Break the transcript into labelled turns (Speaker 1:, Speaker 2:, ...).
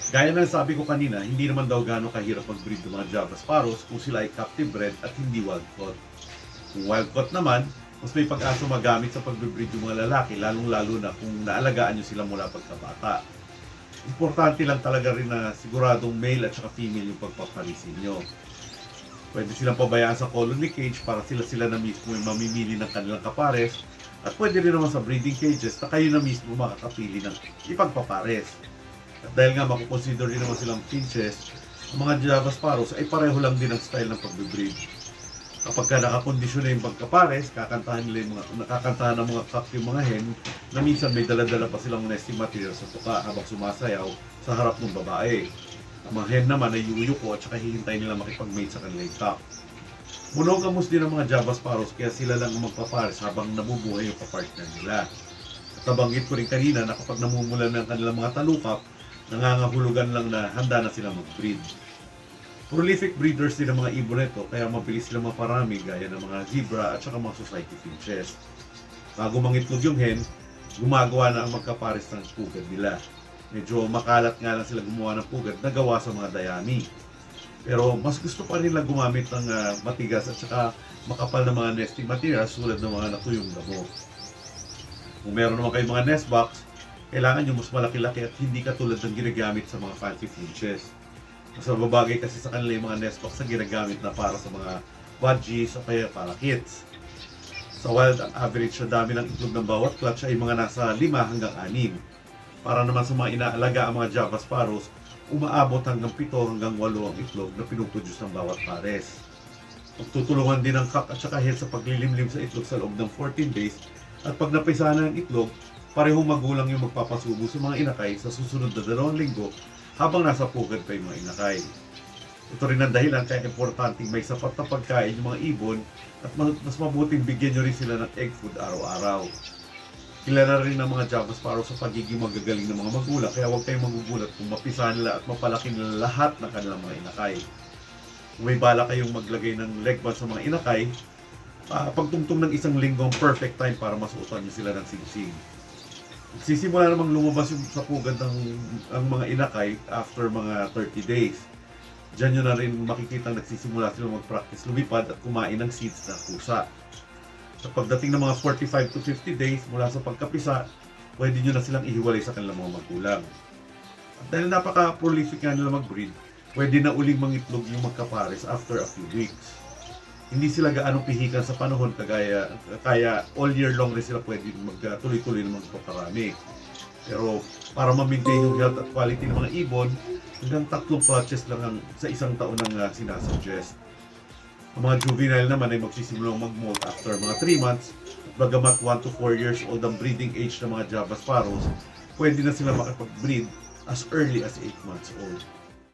Speaker 1: Gaya ng sabi ko kanina, hindi naman daw gano'ng kahirap mag-breed ng mga Java Sparrows kung sila ay captive bred at hindi wild caught. Kung wild caught naman, mas may pag-asa magamit sa pag-breed yung mga lalaki, lalong-lalo na kung naalagaan nyo sila mula pagkabata. Importante lang talaga rin na siguradong male at saka female yung pagpaparisin nyo. Pwede silang pabayaan sa colony cage para sila na mismo yung mamimili ng kanilang kapares, at pwede rin naman sa breeding cages na kayo na mismo makakapili ng ipagpapares. At dahil nga makukonsider rin naman silang finches, ang mga Java Sparrows ay pareho lang din ang style ng pag-breed. Kapag ka nakakondisyon na yung pagkapares, nakakantahan ng mga cock yung mga hen na minsan may dala-dala pa silang nesting material sa tuka habang sumasayaw sa harap ng babae. Ang mga hen naman ay yuyuko at saka hihintay nila makipag-mate sa kanilang cock. Monogamous din ang mga Java Sparrows kaya sila lang ang magpapares habang nabubuhay yung kapartner nila. At nabanggit ko rin kanina na kapag namumulan ng kanilang mga talukap, nangangahulugan lang na handa na sila mag-breed. Prolific breeders din ang mga ibon nito kaya mabilis silang maparami gaya ng mga zebra at saka mga society finches. Bago mangitlog yung hen, gumagawa na ang magkapares ng pugad nila. Medyo makalat nga lang sila gumawa ng pugad na gawa sa mga dayami. Pero mas gusto pa rin lang gumamit ng matigas at saka makapal na mga nesting materials tulad ng mga natuyong damo. Kung meron naman kayong mga nest box, kailangan nyo mas malaki-laki at hindi katulad ng ginagamit sa mga fancy finches. Mas mababagay kasi sa kanila yung mga nest box na ginagamit na para sa mga budgies o kaya para kids. Sa wild, ang average na dami ng itlog ng bawat clutch ay mga nasa 5 hanggang 6. Para naman sa mga inaalaga ang mga Java Sparrows, umaabot hanggang 7 hanggang 8 ang itlog na pinuproduce ng bawat pares. Magtutulungan din ang cock at saka hen sa paglilimlim sa itlog sa loob ng 14 days at pag napisa na ang itlog, parehong magulang yung magpapasubo sa mga inakay sa susunod na 2 linggo habang nasa pugad pa yung mga inakay. Ito rin ang dahilan kaya importanteng may sapat na pagkain yung mga ibon at mas mabuting bigyan nyo rin sila ng egg food araw-araw. Kilala rin ng mga Java Sparrow sa pagiging magagaling ng mga magulang kaya huwag kayong magugulat kung mapisa nila at mapalaki nila lahat ng kanilang mga inakay. Kung may bala kayong maglagay ng leg band sa mga inakay, pagtungtong ng 1 linggo ang perfect time para masuotan nyo sila ng singsing. Sisimula namang lumabas yung sa pugad ang mga inakay after mga 30 days. Diyan nyo na rin makikita nagsisimula silang mag-practice lumipad at kumain ng seeds na pusa. Sa pagdating ng mga 45 to 50 days mula sa pagkapisa, pwede nyo na silang ihiwalay sa kanilang mga magulang. At dahil napaka-prolific nga nila mag-breed, pwede na uling mangitlog yung magkapares after a few weeks. Hindi sila gaano pihikan sa panahon kaya all year long rin sila pwede magtuloy-tuloy na magpaparami. Pero para ma-maintain yung health at quality ng mga ibon, hanggang 3 clutches lang sa isang taon ang sinasuggest. Ang mga juvenile naman ay magsisimulang mag-molt after mga 3 months at bagamat 1 to 4 years old ang breeding age ng mga Java Sparrows, pwede na sila makapag-breed as early as 8 months old.